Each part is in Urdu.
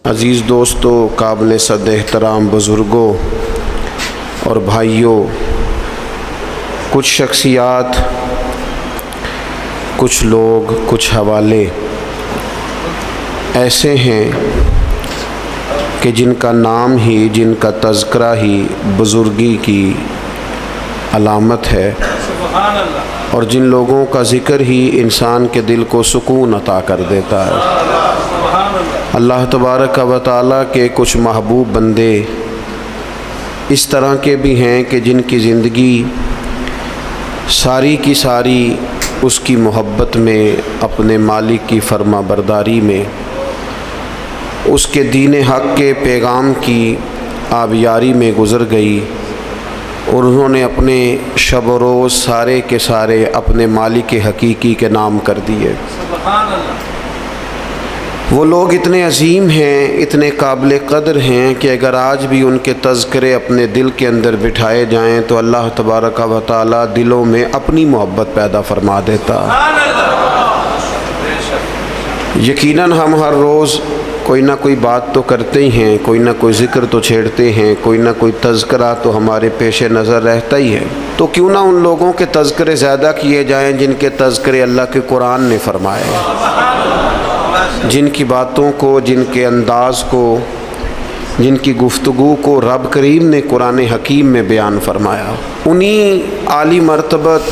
عزیز دوستو، قابل صد احترام بزرگوں اور بھائیوں، کچھ شخصیات، کچھ لوگ، کچھ حوالے ایسے ہیں کہ جن کا نام ہی، جن کا تذکرہ ہی بزرگی کی علامت ہے، اور جن لوگوں کا ذکر ہی انسان کے دل کو سکون عطا کر دیتا ہے۔ اللہ تبارک و تعالیٰ کے کچھ محبوب بندے اس طرح کے بھی ہیں کہ جن کی زندگی ساری کی ساری اس کی محبت میں، اپنے مالک کی فرما برداری میں، اس کے دین حق کے پیغام کی آبیاری میں گزر گئی، اور انہوں نے اپنے شب و روز سارے کے سارے اپنے مالک حقیقی کے نام کر دیے۔ وہ لوگ اتنے عظیم ہیں، اتنے قابل قدر ہیں کہ اگر آج بھی ان کے تذکرے اپنے دل کے اندر بٹھائے جائیں تو اللہ تبارک و تعالیٰ دلوں میں اپنی محبت پیدا فرما دیتا۔ یقیناً ہم ہر روز کوئی نہ کوئی بات تو کرتے ہی ہیں، کوئی نہ کوئی ذکر تو چھیڑتے ہیں، کوئی نہ کوئی تذکرہ تو ہمارے پیش نظر رہتا ہی ہے۔ تو کیوں نہ ان لوگوں کے تذکرے زیادہ کیے جائیں جن کے تذکرے اللہ کے قرآن نے فرمائے، جن کی باتوں کو، جن کے انداز کو، جن کی گفتگو کو رب کریم نے قرآن حکیم میں بیان فرمایا۔ انہی عالی مرتبت،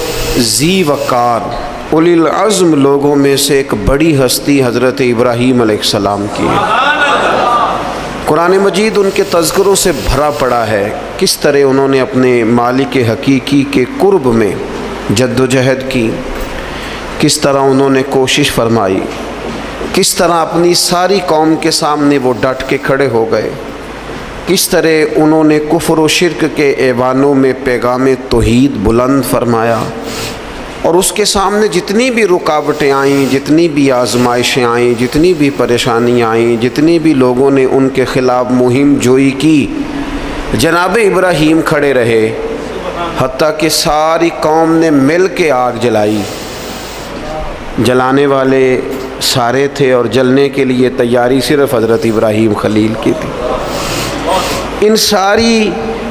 ذی وقار، اولی العزم لوگوں میں سے ایک بڑی ہستی حضرت ابراہیم علیہ السلام کی ہے۔ قرآن مجید ان کے تذکروں سے بھرا پڑا ہے، کس طرح انہوں نے اپنے مالک حقیقی کے قرب میں جد و جہد کی، کس طرح انہوں نے کوشش فرمائی، کس طرح اپنی ساری قوم کے سامنے وہ ڈٹ کے کھڑے ہو گئے، کس طرح انہوں نے کفر و شرک کے ایوانوں میں پیغام توحید بلند فرمایا، اور اس کے سامنے جتنی بھی رکاوٹیں آئیں، جتنی بھی آزمائشیں آئیں، جتنی بھی پریشانیاں آئیں، جتنی بھی لوگوں نے ان کے خلاف مہم جوئی کی، جناب ابراہیم کھڑے رہے، حتیٰ کہ ساری قوم نے مل کے آگ جلائی۔ جلانے والے سارے تھے اور جلنے کے لیے تیاری صرف حضرت ابراہیم خلیل کی تھی۔ ان ساری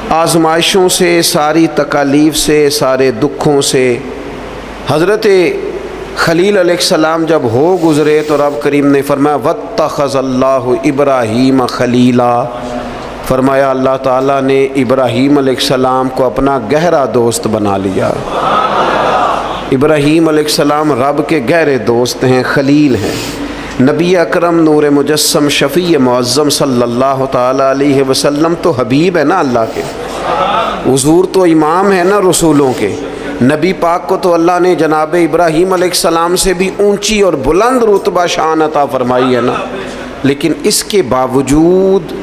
آزمائشوں سے، ساری تکالیف سے، سارے دکھوں سے حضرت خلیل علیہ السلام جب ہو گزرے تو رب کریم نے فرمایا وَاتَّخَذَ اللَّهُ إِبْرَاهِيمَ خَلِيلًا، فرمایا اللہ تعالیٰ نے ابراہیم علیہ السلام کو اپنا گہرا دوست بنا لیا۔ ابراہیم علیہ السلام رب کے گہرے دوست ہیں، خلیل ہیں۔ نبی اکرم نور مجسم شفیع معظم صلی اللہ تعالیٰ علیہ وسلم تو حبیب ہے نا اللہ کے، حضور تو امام ہے نا رسولوں کے۔ نبی پاک کو تو اللہ نے جناب ابراہیم علیہ السلام سے بھی اونچی اور بلند رتبہ شان عطا فرمائی ہے نا، لیکن اس کے باوجود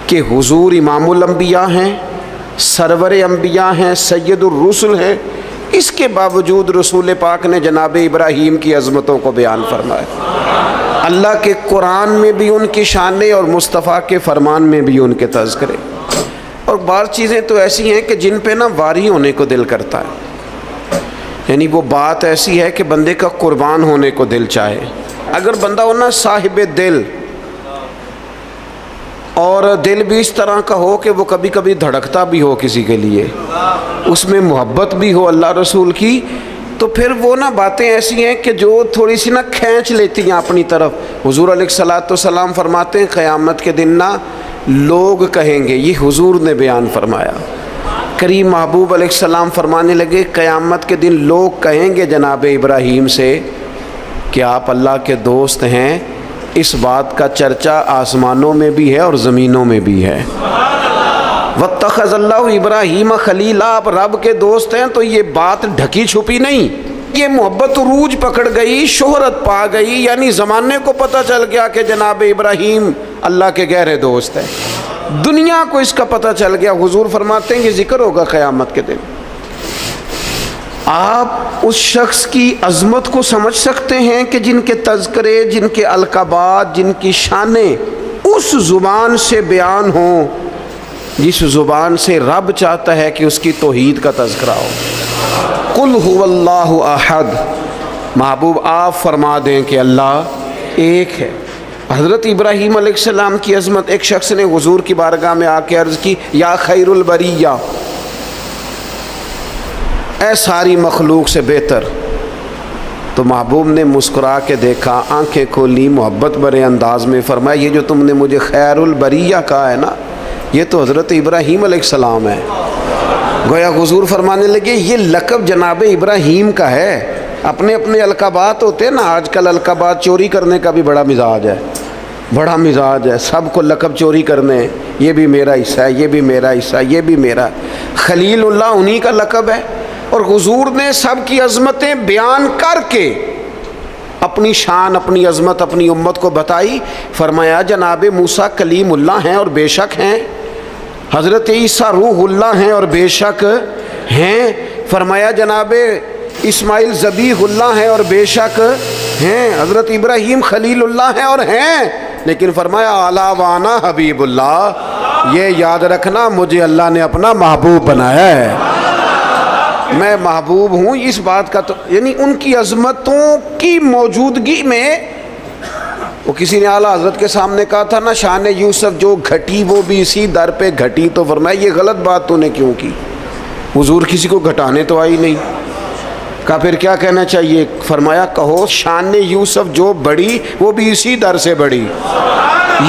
کہ حضور امام الانبیاء ہیں، سرور انبیاء ہیں، سید الرسل ہیں، اس کے باوجود رسول پاک نے جناب ابراہیم کی عظمتوں کو بیان فرمایا۔ اللہ کے قرآن میں بھی ان کی شانیں اور مصطفیٰ کے فرمان میں بھی ان کے تذکرے، اور بعض چیزیں تو ایسی ہیں کہ جن پہ نا واری ہونے کو دل کرتا ہے، یعنی وہ بات ایسی ہے کہ بندے کا قربان ہونے کو دل چاہے۔ اگر بندہ ہو نا صاحب دل، اور دل بھی اس طرح کا ہو کہ وہ کبھی کبھی دھڑکتا بھی ہو کسی کے لیے، اس میں محبت بھی ہو اللہ رسول کی، تو پھر وہ نا باتیں ایسی ہیں کہ جو تھوڑی سی نا کھینچ لیتی ہیں اپنی طرف۔ حضور علیہ السلام فرماتے ہیں قیامت کے دن نا لوگ کہیں گے، یہ حضور نے بیان فرمایا، کریم محبوب علیہ السلام فرمانے لگے قیامت کے دن لوگ کہیں گے جناب ابراہیم سے کہ آپ اللہ کے دوست ہیں، اس بات کا چرچا آسمانوں میں بھی ہے اور زمینوں میں بھی ہے۔ وَاتَّخَذَ اللَّهُ إِبْرَاهِيمَ خَلِيلًا، آپ رب کے دوست ہیں تو یہ بات ڈھکی چھپی نہیں، یہ محبت عروج پکڑ گئی، شہرت پا گئی، یعنی زمانے کو پتہ چل گیا کہ جناب ابراہیم اللہ کے گہرے دوست ہیں، دنیا کو اس کا پتہ چل گیا۔ حضور فرماتے ہیں یہ ذکر ہوگا قیامت کے دن۔ آپ اس شخص کی عظمت کو سمجھ سکتے ہیں کہ جن کے تذکرے، جن کے القابات، جن کی شانیں اس زبان سے بیان ہوں جس زبان سے رب چاہتا ہے کہ اس کی توحید کا تذکرہ ہو۔ قُلْ هُوَ اللَّهُ أَحَدٌ، محبوب آپ فرما دیں کہ اللہ ایک ہے، حضرت ابراہیم علیہ السلام کی عظمت، ایک شخص نے حضور کی بارگاہ میں آ کے عرض کی یا خیر البریہ، اے ساری مخلوق سے بہتر. تو محبوب نے مسکرا کے دیکھا، آنکھیں کھولی، محبت بھرے انداز میں فرمایا یہ جو تم نے مجھے خیر البریہ کہا ہے نا، یہ تو حضرت ابراہیم علیہ السلام ہے. گویا حضور فرمانے لگے یہ لقب جناب ابراہیم کا ہے. اپنے اپنے القابات ہوتے ہیں نا، آج کل القابات چوری کرنے کا بھی بڑا مزاج ہے، بڑا مزاج ہے، سب کو لقب چوری کرنے ہیں، یہ بھی میرا حصہ ہے، یہ بھی میرا حصہ ہے، یہ بھی میرا. خلیل اللہ انہی کا لقب ہے. اور حضور نے سب کی عظمتیں بیان کر کے اپنی شان، اپنی عظمت اپنی امت کو بتائی. فرمایا جناب موسیٰ کلیم اللہ ہیں اور بے شک ہیں، حضرت عیسیٰ روح اللہ ہیں اور بے شک ہیں. فرمایا جناب اسماعیل ذبیح اللہ ہیں اور بے شک ہیں، حضرت ابراہیم خلیل اللہ ہیں اور ہیں. لیکن فرمایا اعلیٰ وانا حبیب اللہ، یہ یاد رکھنا مجھے اللہ نے اپنا محبوب بنایا ہے، میں محبوب ہوں. اس بات کا تو یعنی ان کی عظمتوں کی موجودگی میں، وہ کسی نے اعلیٰ حضرت کے سامنے کہا تھا نا شان یوسف جو گھٹی وہ بھی اسی در پہ گھٹی. تو فرمایا یہ غلط بات تو نے کیوں کی؟ حضور کسی کو گھٹانے تو آئی نہیں. کہا پھر کیا کہنا چاہیے؟ فرمایا کہو شان یوسف جو بڑی وہ بھی اسی در سے بڑی.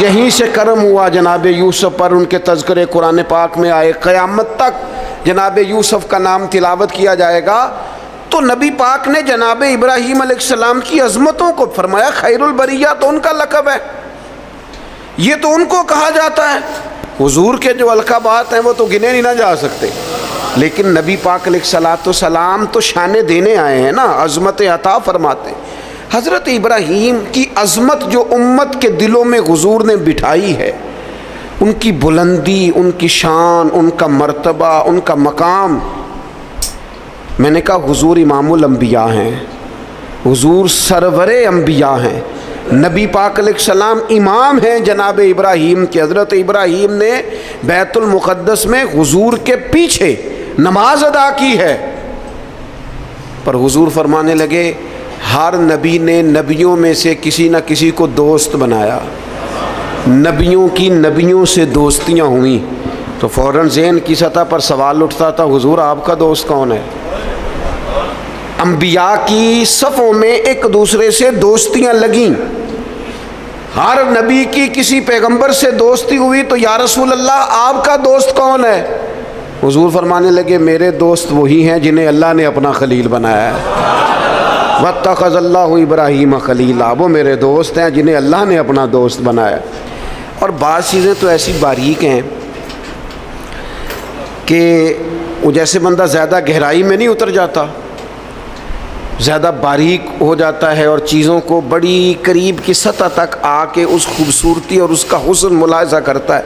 یہیں سے کرم ہوا جناب یوسف پر، ان کے تذکرے قرآن پاک میں آئے. قیامت تک جناب یوسف کا نام تلاوت کیا جائے گا. تو نبی پاک نے جناب ابراہیم علیہ السلام کی عظمتوں کو فرمایا خیر البریہ تو ان کا لقب ہے، یہ تو ان کو کہا جاتا ہے. حضور کے جو القابات ہیں وہ تو گنے نہیں نہ جا سکتے، لیکن نبی پاک علیہ الصلوۃ والسلام تو شانے دینے آئے ہیں نا، عظمت عطا فرماتے ہیں. حضرت ابراہیم کی عظمت جو امت کے دلوں میں حضور نے بٹھائی ہے، ان کی بلندی، ان کی شان، ان کا مرتبہ، ان کا مقام. میں نے کہا حضور امام الانبیاء ہیں، حضور سرور انبیاء ہیں، نبی پاک علیہ السلام امام ہیں جناب ابراہیم کے. حضرت ابراہیم نے بیت المقدس میں حضور کے پیچھے نماز ادا کی ہے. پر حضور فرمانے لگے ہر نبی نے نبیوں میں سے کسی نہ کسی کو دوست بنایا، نبیوں کی نبیوں سے دوستیاں ہوئیں. تو فوراً ذہن کی سطح پر سوال اٹھتا تھا حضور آپ کا دوست کون ہے؟ انبیاء کی صفوں میں ایک دوسرے سے دوستیاں لگیں، ہر نبی کی کسی پیغمبر سے دوستی ہوئی. تو یا رسول اللہ آپ کا دوست کون ہے؟ حضور فرمانے لگے میرے دوست وہی ہیں جنہیں اللہ نے اپنا خلیل بنایا ہے. واتخذ اللہ ابراہیم خلیلا، وہ میرے دوست ہیں جنہیں اللہ نے اپنا دوست بنایا. اور بعض چیزیں تو ایسی باریک ہیں کہ وہ جیسے بندہ زیادہ گہرائی میں نہیں اتر جاتا، زیادہ باریک ہو جاتا ہے اور چیزوں کو بڑی قریب کی سطح تک آ کے اس خوبصورتی اور اس کا حسن ملاحظہ کرتا ہے.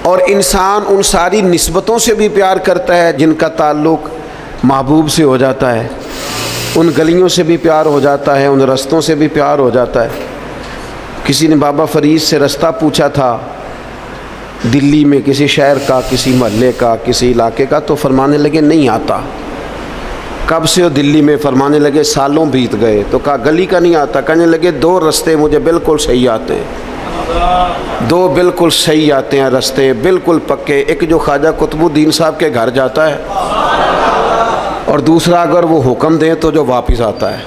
اور انسان ان ساری نسبتوں سے بھی پیار کرتا ہے جن کا تعلق محبوب سے ہو جاتا ہے، ان گلیوں سے بھی پیار ہو جاتا ہے، ان رستوں سے بھی پیار ہو جاتا ہے. کسی نے بابا فرید سے رستہ پوچھا تھا دلی میں کسی شہر کا، کسی محلے کا، کسی علاقے کا، تو فرمانے لگے نہیں آتا. کب سے ہو دلی میں؟ فرمانے لگے سالوں بیت گئے. تو کہا گلی کا نہیں آتا؟ کہنے لگے دو رستے مجھے بالکل صحیح آتے ہیں، دو بالکل صحیح آتے ہیں رستے، بالکل پکے. ایک جو خواجہ قطب الدین صاحب کے گھر جاتا ہے، اور دوسرا اگر وہ حکم دیں تو جو واپس آتا ہے.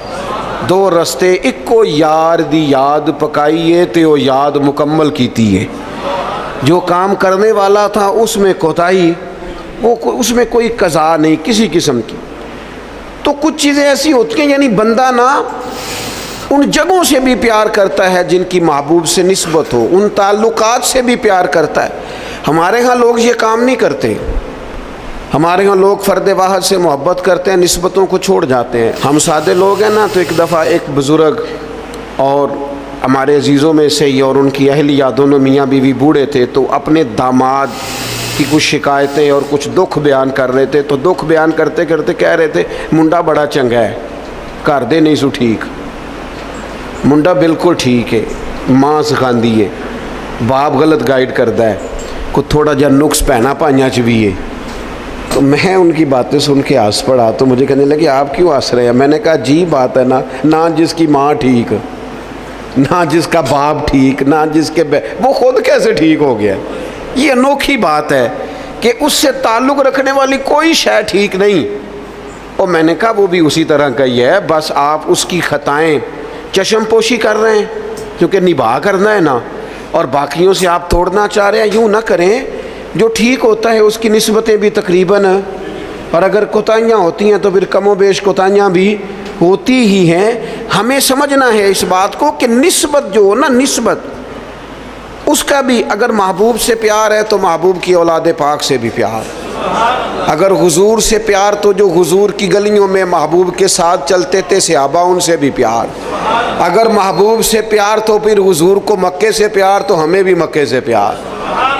دو رستے، ایک کو یار دی یاد پکائیے تے وہ یاد مکمل کیتی ہے. جو کام کرنے والا تھا اس میں کوتاہی، وہ اس میں کوئی قضا نہیں کسی قسم کی. تو کچھ چیزیں ایسی ہوتی ہیں یعنی بندہ نا ان جگہوں سے بھی پیار کرتا ہے جن کی محبوب سے نسبت ہو، ان تعلقات سے بھی پیار کرتا ہے. ہمارے ہاں لوگ یہ کام نہیں کرتے. ہمارے ہاں لوگ فرد واحد سے محبت کرتے ہیں، نسبتوں کو چھوڑ جاتے ہیں. ہم سادے لوگ ہیں نا. تو ایک دفعہ ایک بزرگ اور ہمارے عزیزوں میں سے ہی اور ان کی اہلیہ دونوں میاں بیوی بوڑھے تھے، تو اپنے داماد کی کچھ شکایتیں اور کچھ دکھ بیان کر رہے تھے. تو دکھ بیان کرتے کرتے کہہ رہے تھے منڈا بڑا چنگا ہے، گھر دے نہیں سو ٹھیک، منڈا بالکل ٹھیک ہے، ماں سکھاندی ہے، باپ غلط گائیڈ کرتا ہے، کوئی تھوڑا جا نقص پہنا پائیاں چ بھی ہے. تو میں ان کی باتیں سن کے ہنس پڑا. تو مجھے کہنے لگے آپ کیوں ہنس رہے ہیں؟ میں نے کہا جی بات ہے نا، نہ جس کی ماں ٹھیک نہ جس کا باپ ٹھیک، نہ جس کے وہ خود کیسے ٹھیک ہو گیا؟ یہ انوکھی بات ہے کہ اس سے تعلق رکھنے والی کوئی شے ٹھیک نہیں۔ اور میں نے کہا وہ بھی اسی طرح کا ہی ہے، بس آپ اس کی خطائیں چشم پوشی کر رہے ہیں کیونکہ نباہ کرنا ہے نا، اور باقیوں سے آپ توڑنا چاہ رہے ہیں۔ یوں نہ کریں، جو ٹھیک ہوتا ہے اس کی نسبتیں بھی تقریباً، اور اگر کوتاہیاں ہوتی ہیں تو پھر کم و بیش کوتاہیاں بھی ہوتی ہی ہیں۔ ہمیں سمجھنا ہے اس بات کو کہ نسبت جو ہو نا، نسبت اس کا بھی، اگر محبوب سے پیار ہے تو محبوب کی اولاد پاک سے بھی پیار، اگر حضور سے پیار تو جو حضور کی گلیوں میں محبوب کے ساتھ چلتے تھے صحابہ ان سے بھی پیار، اگر محبوب سے پیار تو پھر حضور کو مکے سے پیار تو ہمیں بھی مکے سے پیار،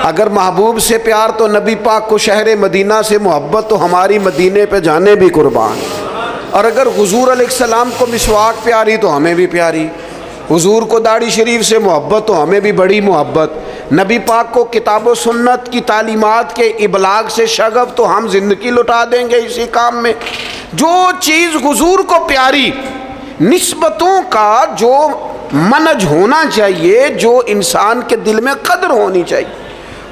اگر محبوب سے پیار تو نبی پاک کو شہر مدینہ سے محبت تو ہماری مدینے پہ جانے بھی قربان، اور اگر حضور علیہ السلام کو مسواک پیاری تو ہمیں بھی پیاری، حضور کو داڑھی شریف سے محبت تو ہمیں بھی بڑی محبت، نبی پاک کو کتاب و سنت کی تعلیمات کے ابلاغ سے شغف تو ہم زندگی لٹا دیں گے اسی کام میں۔ جو چیز حضور کو پیاری، نسبتوں کا جو منج ہونا چاہیے، جو انسان کے دل میں قدر ہونی چاہیے،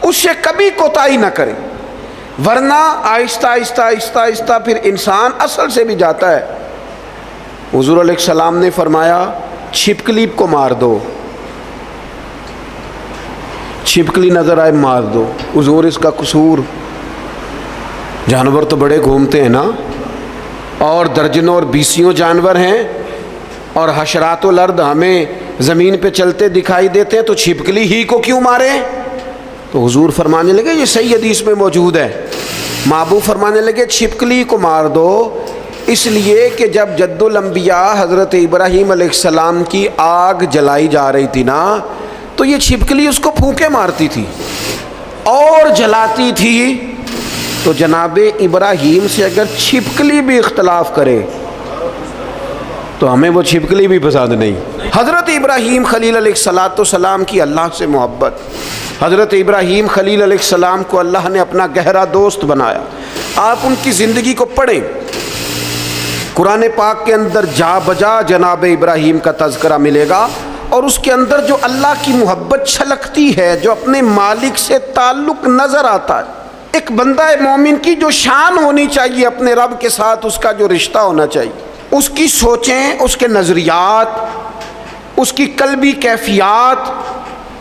اس سے کبھی کوتاہی نہ کریں، ورنہ آہستہ آہستہ آہستہ آہستہ پھر انسان اصل سے بھی جاتا ہے۔ حضور علیہ السلام نے فرمایا چھپکلی کو مار دو، چھپکلی نظر آئے مار دو۔ حضور اس کا قصور، جانور تو بڑے گھومتے ہیں نا، اور درجنوں اور بیسیوں جانور ہیں، اور حشرات الارض ہمیں زمین پہ چلتے دکھائی دیتے ہیں، تو چھپکلی ہی کو کیوں مارے؟ تو حضور فرمانے لگے، یہ صحیح حدیث میں موجود ہے، محبوب فرمانے لگے چھپکلی کو مار دو، اس لیے کہ جب جد الانبیاء حضرت ابراہیم علیہ السلام کی آگ جلائی جا رہی تھی نا، تو یہ چھپکلی اس کو پھونکے مارتی تھی اور جلاتی تھی۔ تو جناب ابراہیم سے اگر چھپکلی بھی اختلاف کرے تو ہمیں وہ چھپکلی بھی پسند نہیں۔ حضرت ابراہیم خلیل علیہ السلام کی اللہ سے محبت، حضرت ابراہیم خلیل علیہ السلام کو اللہ نے اپنا گہرا دوست بنایا۔ آپ ان کی زندگی کو پڑھیں، قرآن پاک کے اندر جا بجا جناب ابراہیم کا تذکرہ ملے گا، اور اس کے اندر جو اللہ کی محبت چھلکتی ہے، جو اپنے مالک سے تعلق نظر آتا ہے۔ ایک بندہ مومن کی جو شان ہونی چاہیے اپنے رب کے ساتھ، اس کا جو رشتہ ہونا چاہیے، اس کی سوچیں، اس کے نظریات، اس کی قلبی کیفیات،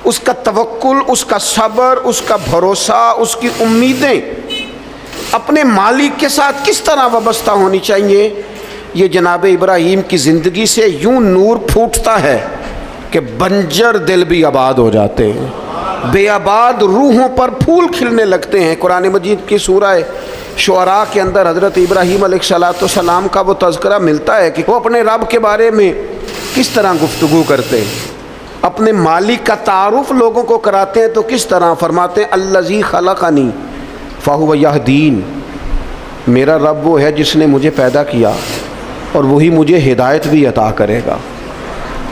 اس کا توکل، اس کا صبر، اس کا بھروسہ، اس کی امیدیں اپنے مالک کے ساتھ کس طرح وابستہ ہونی چاہیے۔ یہ جناب ابراہیم کی زندگی سے یوں نور پھوٹتا ہے کہ بنجر دل بھی آباد ہو جاتے ہیں، بے آباد روحوں پر پھول کھلنے لگتے ہیں۔ قرآن مجید کی سورہ شعراء کے اندر حضرت ابراہیم علیہ السلام کا وہ تذکرہ ملتا ہے کہ وہ اپنے رب کے بارے میں کس طرح گفتگو کرتے ہیں، اپنے مالک کا تعارف لوگوں کو کراتے ہیں تو کس طرح فرماتے ہیں الذی خلقنی فہو یہدین، میرا رب وہ ہے جس نے مجھے پیدا کیا اور وہی مجھے ہدایت بھی عطا کرے گا۔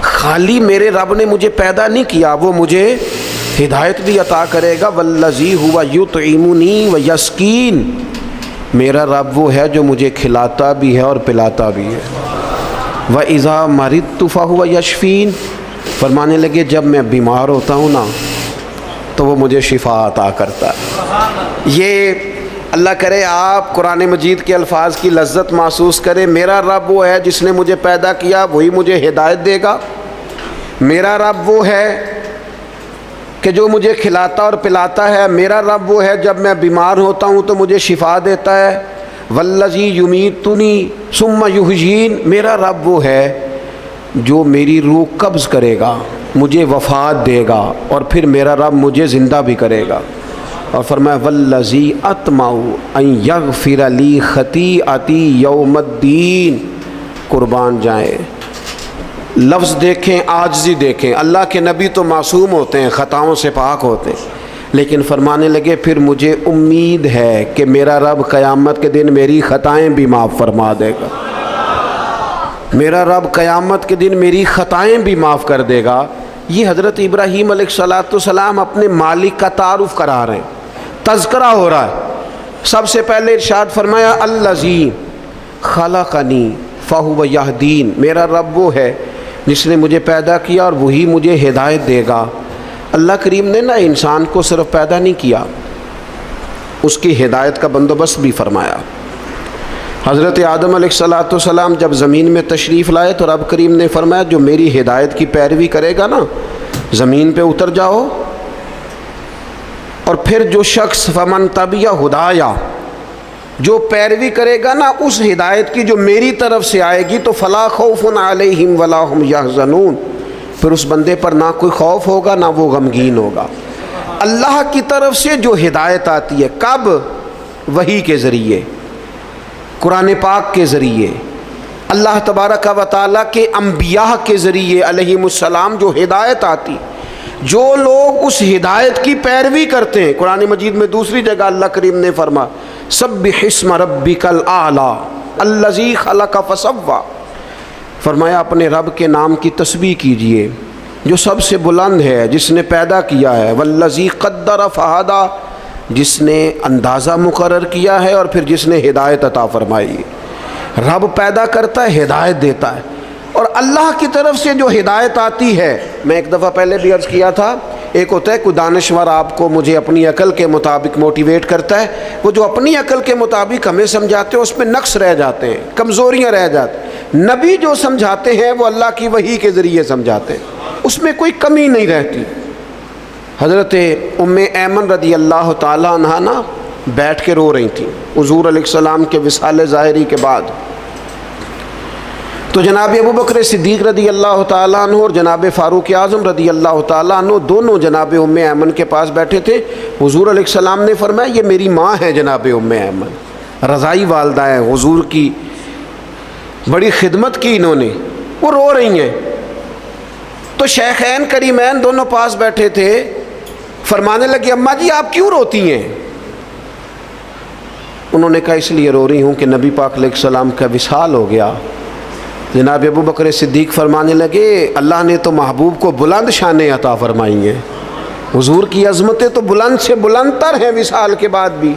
خالی میرے رب نے مجھے پیدا نہیں کیا، وہ مجھے ہدایت بھی عطا کرے گا۔ والذی ہوا یطعمنی ویسقین، میرا رب وہ ہے جو مجھے کھلاتا بھی ہے اور پلاتا بھی ہے۔ وَإِذَا مَرِضْتُ فَهُوَ یشفین، فرمانے لگے جب میں بیمار ہوتا ہوں نا تو وہ مجھے شفا عطا کرتا ہے۔ یہ اللہ کرے آپ قرآن مجید کے الفاظ کی لذت محسوس کریں۔ میرا رب وہ ہے جس نے مجھے پیدا کیا، وہی مجھے ہدایت دے گا۔ میرا رب وہ ہے کہ جو مجھے کھلاتا اور پلاتا ہے۔ میرا رب وہ ہے جب میں بیمار ہوتا ہوں تو مجھے شفا دیتا ہے۔ والذی یمیتنی ثم یحیین، میرا رب وہ ہے جو میری روح قبض کرے گا، مجھے وفات دے گا، اور پھر میرا رب مجھے زندہ بھی کرے گا۔ اور فرمایا والذی اطمع ان یغفر لی خطیئتی یوم الدین، قربان جائیں، لفظ دیکھیں، عاجزی دیکھیں۔ اللہ کے نبی تو معصوم ہوتے ہیں، خطاؤں سے پاک ہوتے ہیں، لیکن فرمانے لگے پھر مجھے امید ہے کہ میرا رب قیامت کے دن میری خطائیں بھی معاف فرما دے گا، میرا رب قیامت کے دن میری خطائیں بھی معاف کر دے گا۔ یہ حضرت ابراہیم علیہ السلام اپنے مالک کا تعارف کرا رہے ہیں، تذکرہ ہو رہا ہے۔ سب سے پہلے ارشاد فرمایا الذی خلقنی فہو یہدین، میرا رب وہ ہے جس نے مجھے پیدا کیا اور وہی مجھے ہدایت دے گا۔ اللہ کریم نے نا انسان کو صرف پیدا نہیں کیا، اس کی ہدایت کا بندوبست بھی فرمایا۔ حضرت آدم علیہ السلام جب زمین میں تشریف لائے تو رب کریم نے فرمایا جو میری ہدایت کی پیروی کرے گا نا زمین پہ اتر جاؤ، اور پھر جو شخص فمن تبع ہدایا جو پیروی کرے گا نا اس ہدایت کی جو میری طرف سے آئے گی تو فلا خوف علیہم ولا ہم یحزنون، پھر اس بندے پر نہ کوئی خوف ہوگا نہ وہ غمگین ہوگا۔ اللہ کی طرف سے جو ہدایت آتی ہے، کب؟ وحی کے ذریعے، قرآن پاک کے ذریعے، اللہ تبارک و تعالیٰ کے انبیاء کے ذریعے علیہم السلام جو ہدایت آتی، جو لوگ اس ہدایت کی پیروی کرتے ہیں۔ قرآن مجید میں دوسری جگہ اللہ کریم نے فرمایا سبح اسم ربک الاعلی الذی خلق فسوی، فرمایا اپنے رب کے نام کی تسبیح کیجئے جو سب سے بلند ہے، جس نے پیدا کیا ہے، والذی قدر فہدی، جس نے اندازہ مقرر کیا ہے اور پھر جس نے ہدایت عطا فرمائی۔ رب پیدا کرتا ہے، ہدایت دیتا ہے، اور اللہ کی طرف سے جو ہدایت آتی ہے، میں ایک دفعہ پہلے بھی عرض کیا تھا، ایک ہوتا ہے کوئی دانشور آپ کو مجھے اپنی عقل کے مطابق موٹیویٹ کرتا ہے، وہ جو اپنی عقل کے مطابق ہمیں سمجھاتے ہیں اس میں نقص رہ جاتے ہیں، کمزوریاں رہ جاتی ہیں۔ نبی جو سمجھاتے ہیں وہ اللہ کی وحی کے ذریعے سمجھاتے ہیں، اس میں کوئی کمی نہیں رہتی۔ حضرت ام ایمن رضی اللہ تعالیٰ عنہا نا بیٹھ کے رو رہی تھیں حضور علیہ السلام کے وصال ظاہری کے بعد، تو جناب ابو بکر صدیق رضی اللہ تعالیٰ عنہ اور جناب فاروق اعظم رضی اللہ تعالیٰ عنہ دونوں جناب ام ایمن کے پاس بیٹھے تھے۔ حضور علیہ السلام نے فرمایا یہ میری ماں ہے جناب ام ایمن، رضائی والدہ ہیں حضور کی، بڑی خدمت کی انہوں نے، وہ رو رہی ہیں۔ تو شیخین کریمین دونوں پاس بیٹھے تھے، فرمانے لگے اماں جی آپ کیوں روتی ہیں؟ انہوں نے کہا اس لیے رو رہی ہوں کہ نبی پاک علیہ السلام کا وصال ہو گیا۔ جناب ابو بکر صدیق فرمانے لگے اللہ نے تو محبوب کو بلند شانیں عطا فرمائی ہیں، حضور کی عظمتیں تو بلند سے بلند تر ہیں وصال کے بعد بھی۔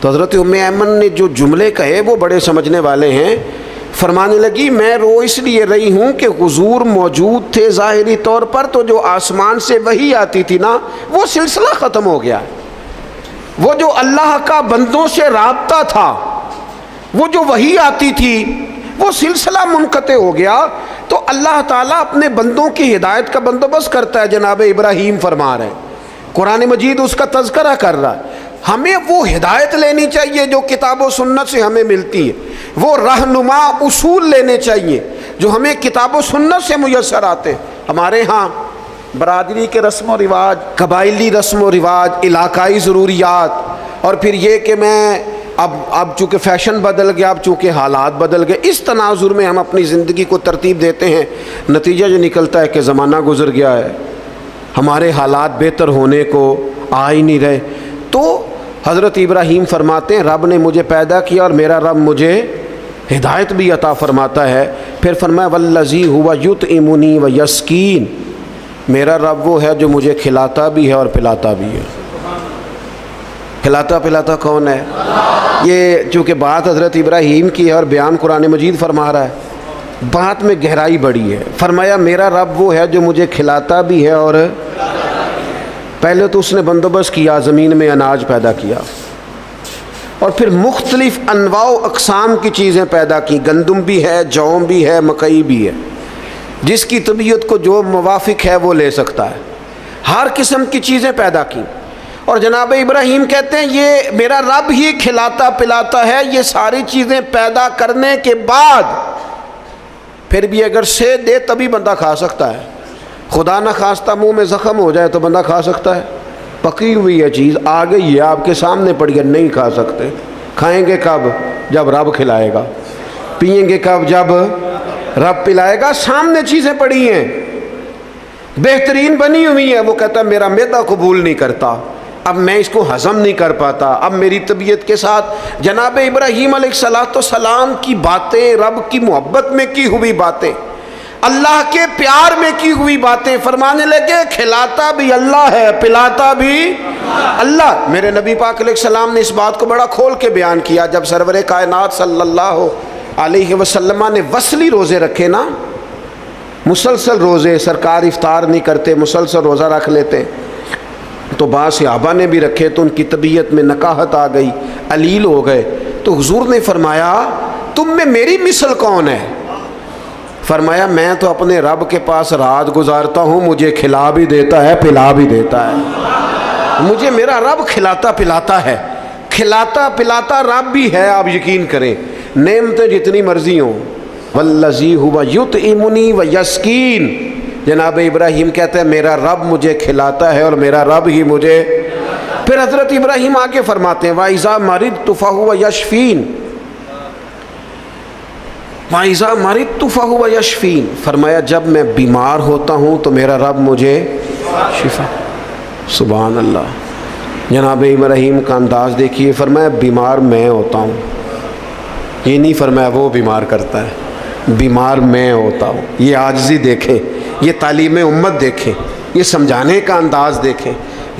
تو حضرت ام ایمن نے جو جملے کہے وہ بڑے سمجھنے والے ہیں، فرمانے لگی میں رو اس لیے رہی ہوں کہ حضور موجود تھے ظاہری طور پر، تو جو آسمان سے وحی آتی تھی نا وہ سلسلہ ختم ہو گیا، وہ جو اللہ کا بندوں سے رابطہ تھا، وہ جو وحی آتی تھی وہ سلسلہ منقطع ہو گیا۔ تو اللہ تعالیٰ اپنے بندوں کی ہدایت کا بندوبست کرتا ہے، جناب ابراہیم فرما رہے ہیں، قرآن مجید اس کا تذکرہ کر رہا ہے۔ ہمیں وہ ہدایت لینی چاہیے جو کتاب و سنت سے ہمیں ملتی ہے، وہ رہنما اصول لینے چاہیے جو ہمیں کتاب و سنت سے میسر آتے ہیں۔ ہمارے ہاں برادری کے رسم و رواج، قبائلی رسم و رواج، علاقائی ضروریات، اور پھر یہ کہ میں اب چونکہ فیشن بدل گیا، اب چونکہ حالات بدل گئے، اس تناظر میں ہم اپنی زندگی کو ترتیب دیتے ہیں، نتیجہ جو نکلتا ہے کہ زمانہ گزر گیا ہے، ہمارے حالات بہتر ہونے کو آ ہی نہیں رہے۔ تو حضرت ابراہیم فرماتے ہیں رب نے مجھے پیدا کیا اور میرا رب مجھے ہدایت بھی عطا فرماتا ہے۔ پھر فرمایا والذی ہوا یطعمنی ویسقین، میرا رب وہ ہے جو مجھے کھلاتا بھی ہے اور پلاتا بھی ہے۔ کھلاتا پلاتا کون ہے؟ یہ چونکہ بات حضرت ابراہیم کی ہے اور بیان قرآن مجید فرما رہا ہے، بات میں گہرائی بڑی ہے۔ فرمایا میرا رب وہ ہے جو مجھے کھلاتا بھی ہے، اور پہلے تو اس نے بندوبست کیا، زمین میں اناج پیدا کیا، اور پھر مختلف انواع و اقسام کی چیزیں پیدا کی، گندم بھی ہے، جو بھی ہے، مکئی بھی ہے، جس کی طبیعت کو جو موافق ہے وہ لے سکتا ہے، ہر قسم کی چیزیں پیدا کی۔ اور جناب ابراہیم کہتے ہیں یہ میرا رب ہی کھلاتا پلاتا ہے، یہ ساری چیزیں پیدا کرنے کے بعد پھر بھی اگر سے دے تبھی بندہ کھا سکتا ہے، خدا نہ خواستہ منہ میں زخم ہو جائے تو بندہ کھا سکتا ہے؟ پکی ہوئی ہے چیز، آ گئی ہے آپ کے سامنے پڑی ہے، نہیں کھا سکتے۔ کھائیں گے کب؟ جب رب کھلائے گا۔ پئیں گے کب؟ جب رب پلائے گا۔ سامنے چیزیں پڑی ہیں، بہترین بنی ہوئی ہے، وہ کہتا ہے میرا معدہ قبول نہیں کرتا، اب میں اس کو ہضم نہیں کر پاتا، اب میری طبیعت کے ساتھ جناب ابراہیم علیہ السلام کی باتیں، رب کی محبت میں کی ہوئی باتیں، اللہ کے پیار میں کی ہوئی باتیں، فرمانے لگے کھلاتا بھی اللہ ہے، پلاتا بھی اللہ۔ میرے نبی پاک علیہ السلام نے اس بات کو بڑا کھول کے بیان کیا جب سرور کائنات صلی اللہ علیہ وسلم نے وصلی روزے رکھے نا، مسلسل روزے، سرکار افطار نہیں کرتے، مسلسل روزہ رکھ لیتے. تو بعض صحابہ نے بھی رکھے تو ان کی طبیعت میں نکاہت آ گئی، علیل ہو گئے. تو حضور نے فرمایا تم میں میری مثل کون ہے؟ فرمایا میں تو اپنے رب کے پاس رات گزارتا ہوں، مجھے کھلا بھی دیتا ہے پلا بھی دیتا ہے. مجھے میرا رب کھلاتا پلاتا ہے، کھلاتا پلاتا رب بھی ہے. آپ یقین کریں نعمتیں جتنی مرضی ہوں. والذی ہوا یطعمنی ویسقین، جناب ابراہیم کہتے ہیں میرا رب مجھے کھلاتا ہے اور میرا رب ہی مجھے. پھر حضرت ابراہیم آگے فرماتے ہیں وَإِذَا مَرِضْتُ فَهُوَ يَشْفِينِ، وَإِذَا مَرِضْتُ فَهُوَ يَشْفِينِ. فرمایا جب میں بیمار ہوتا ہوں تو میرا رب مجھے شفا. سبحان اللہ. جناب ابراہیم کا انداز دیکھیے، فرمایا بیمار میں ہوتا ہوں، یہ نہیں فرمایا وہ بیمار کرتا ہے، بیمار میں ہوتا ہوں. یہ عاجزی دیکھیں، یہ تعلیم امت دیکھیں، یہ سمجھانے کا انداز دیکھیں.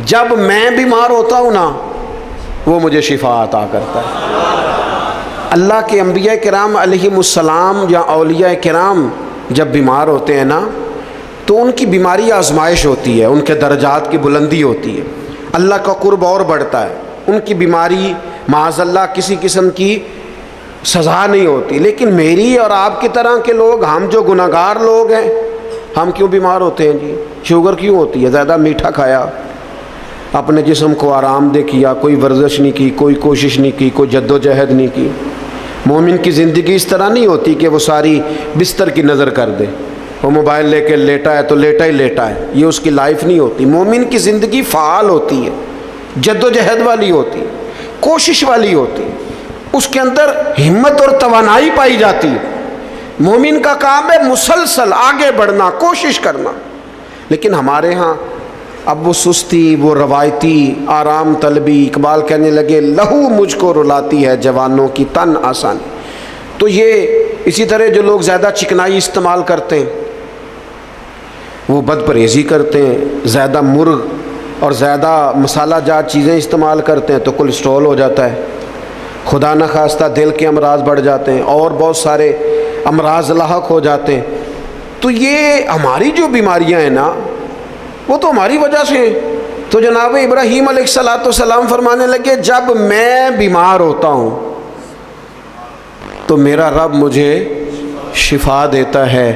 جب میں بیمار ہوتا ہوں نا وہ مجھے شفا عطا کرتا ہے. اللہ کے انبیاء کرام علیہم السلام یا اولیاء کرام جب بیمار ہوتے ہیں نا تو ان کی بیماری آزمائش ہوتی ہے، ان کے درجات کی بلندی ہوتی ہے، اللہ کا قرب اور بڑھتا ہے. ان کی بیماری معاذ اللہ کسی قسم کی سزا نہیں ہوتی. لیکن میری اور آپ کی طرح کے لوگ، ہم جو گناہگار لوگ ہیں، ہم کیوں بیمار ہوتے ہیں جی؟ شوگر کیوں ہوتی ہے؟ زیادہ میٹھا کھایا، اپنے جسم کو آرام دہ کیا، کوئی ورزش نہیں کی، کوئی کوشش نہیں کی، کوئی جد و جہد نہیں کی. مومن کی زندگی اس طرح نہیں ہوتی کہ وہ ساری بستر کی نظر کر دے، وہ موبائل لے کے لیٹا ہے تو لیٹا ہی لیٹا ہے. یہ اس کی لائف نہیں ہوتی. مومن کی زندگی فعال ہوتی ہے، جد و جہد والی ہوتی ہے، کوشش والی ہوتی ہے، اس کے اندر ہمت اور توانائی پائی جاتی ہے. مومن کا کام ہے مسلسل آگے بڑھنا، کوشش کرنا. لیکن ہمارے ہاں اب وہ سستی، وہ روایتی آرام طلبی، اقبال کہنے لگے لہو مجھ کو رلاتی ہے جوانوں کی تن آسانی. تو یہ اسی طرح جو لوگ زیادہ چکنائی استعمال کرتے ہیں، وہ بد پرہیزی کرتے ہیں، زیادہ مرغ اور زیادہ مسالہ جات چیزیں استعمال کرتے ہیں تو کولیسٹرول ہو جاتا ہے، خدا نخواستہ دل کے امراض بڑھ جاتے ہیں اور بہت سارے امراض لاحق ہو جاتے ہیں. تو یہ ہماری جو بیماریاں ہیں نا وہ تو ہماری وجہ سے ہیں. تو جناب ابراہیم علیہ السلام فرمانے لگے جب میں بیمار ہوتا ہوں تو میرا رب مجھے شفا دیتا ہے.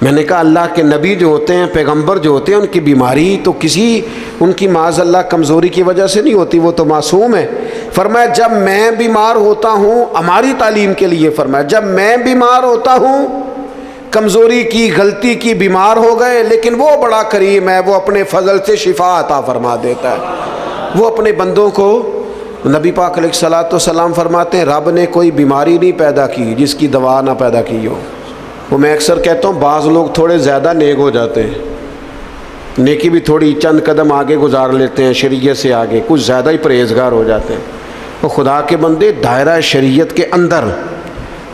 میں نے کہا اللہ کے نبی جو ہوتے ہیں، پیغمبر جو ہوتے ہیں، ان کی بیماری تو کسی ان کی معاذ اللہ کمزوری کی وجہ سے نہیں ہوتی، وہ تو معصوم ہے. فرمایا جب میں بیمار ہوتا ہوں، ہماری تعلیم کے لیے فرمایا جب میں بیمار ہوتا ہوں، کمزوری کی، غلطی کی، بیمار ہو گئے، لیکن وہ بڑا کریم ہے، وہ اپنے فضل سے شفا عطا فرما دیتا ہے. وہ اپنے بندوں کو، نبی پاک علیہ الصلوۃ والسلام فرماتے ہیں رب نے کوئی بیماری نہیں پیدا کی جس کی دوا نہ پیدا کی ہو. وہ میں اکثر کہتا ہوں بعض لوگ تھوڑے زیادہ نیک ہو جاتے ہیں، نیکی بھی تھوڑی چند قدم آگے گزار لیتے ہیں شریعت سے آگے، کچھ زیادہ ہی پرہیزگار ہو جاتے ہیں. وہ خدا کے بندے دائرہ شریعت کے اندر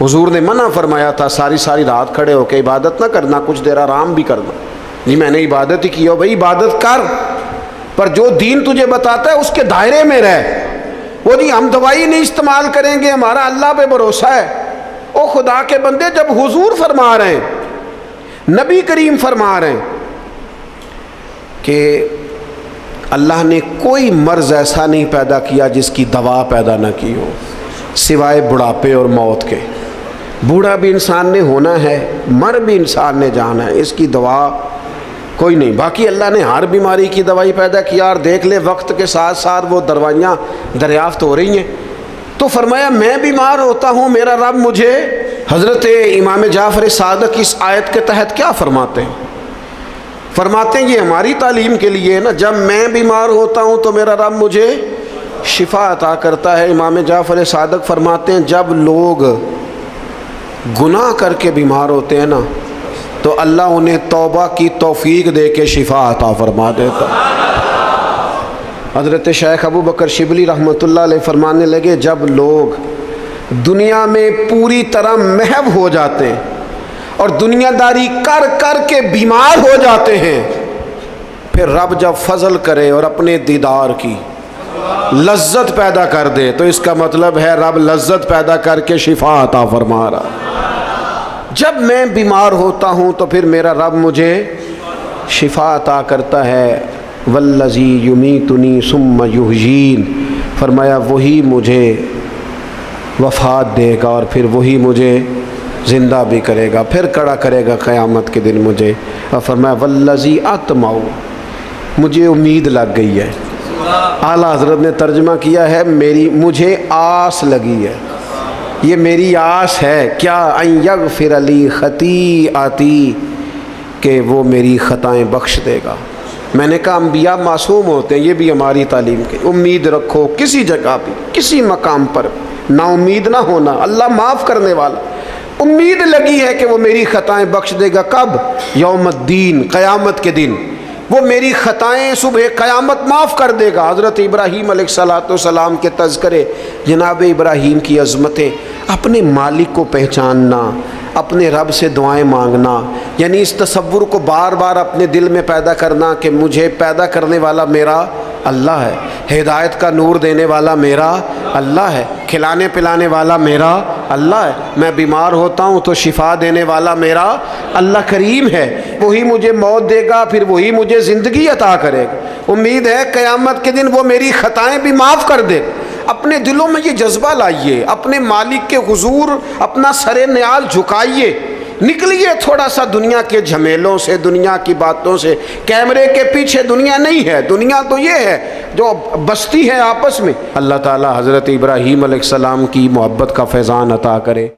حضور نے منع فرمایا تھا ساری رات کھڑے ہو کے عبادت نہ کرنا، کچھ دیر آرام بھی کرنا. جی میں نے عبادت ہی کی ہو، بھائی عبادت کر، پر جو دین تجھے بتاتا ہے اس کے دائرے میں رہ. وہ جی ہم دوائی نہیں استعمال کریں گے، ہمارا اللہ پہ بھروسہ ہے. او خدا کے بندے جب حضور فرما رہے ہیں، نبی کریم فرما رہے ہیں کہ اللہ نے کوئی مرض ایسا نہیں پیدا کیا جس کی دوا پیدا نہ کی ہو سوائے بڑھاپے اور موت کے. بوڑھا بھی انسان نے ہونا ہے، مر بھی انسان نے جانا ہے، اس کی دوا کوئی نہیں. باقی اللہ نے ہر بیماری کی دوائی پیدا کیا، اور دیکھ لے وقت کے ساتھ ساتھ وہ دوائیاں دریافت ہو رہی ہیں. تو فرمایا میں بیمار ہوتا ہوں، میرا رب مجھے. حضرت امام جعفر صادق اس آیت کے تحت کیا فرماتے ہیں؟ فرماتے ہیں یہ ہماری تعلیم کے لیے نا، جب میں بیمار ہوتا ہوں تو میرا رب مجھے شفا عطا کرتا ہے. امام جعفر صادق فرماتے ہیں جب لوگ گناہ کر کے بیمار ہوتے ہیں نا تو اللہ انہیں توبہ کی توفیق دے کے شفا عطا فرما دیتا. حضرت شیخ ابو بکر شبلی رحمۃ اللہ علیہ فرمانے لگے جب لوگ دنیا میں پوری طرح محو ہو جاتے ہیں اور دنیا داری کر کر کے بیمار ہو جاتے ہیں، پھر رب جب فضل کرے اور اپنے دیدار کی لذت پیدا کر دے تو اس کا مطلب ہے رب لذت پیدا کر کے شفا عطا فرما رہا. جب میں بیمار ہوتا ہوں تو پھر میرا رب مجھے شفا عطا کرتا ہے. والذی یمیتنی ثم یحیین، فرمایا وہی مجھے وفات دے گا اور پھر وہی مجھے زندہ بھی کرے گا، پھر کھڑا کرے گا قیامت کے دن مجھے. اور فرمایا والذی اطمع، مجھے امید لگ گئی ہے. اعلیٰ حضرت نے ترجمہ کیا ہے مجھے آس لگی ہے، یہ میری آس ہے. کیا؟ ان یغفر لی خطیئتی، کہ وہ میری خطائیں بخش دے گا. میں نے کہا انبیاء معصوم ہوتے ہیں، یہ بھی ہماری تعلیم کی. امید رکھو کسی جگہ بھی، کسی مقام پر نا امید نہ ہونا. اللہ معاف کرنے والا. امید لگی ہے کہ وہ میری خطائیں بخش دے گا. کب؟ یوم الدین، قیامت کے دن. وہ میری خطائیں صبح قیامت معاف کر دے گا. حضرت ابراہیم علیہ السلام کے تذکرے، جناب ابراہیم کی عظمتیں، اپنے مالک کو پہچاننا، اپنے رب سے دعائیں مانگنا، یعنی اس تصور کو بار بار اپنے دل میں پیدا کرنا کہ مجھے پیدا کرنے والا میرا اللہ ہے، ہدایت کا نور دینے والا میرا اللہ ہے، کھلانے پلانے والا میرا اللہ ہے، میں بیمار ہوتا ہوں تو شفا دینے والا میرا اللہ کریم ہے، وہی مجھے موت دے گا پھر وہی مجھے زندگی عطا کرے گا. امید ہے قیامت کے دن وہ میری خطائیں بھی معاف کر دے. اپنے دلوں میں یہ جذبہ لائیے، اپنے مالک کے حضور اپنا سر نیال جھکائیے، نکلیے تھوڑا سا دنیا کے جھمیلوں سے، دنیا کی باتوں سے. کیمرے کے پیچھے دنیا نہیں ہے، دنیا تو یہ ہے جو بستی ہے آپس میں. اللہ تعالی حضرت ابراہیم علیہ السلام کی محبت کا فیضان عطا کرے.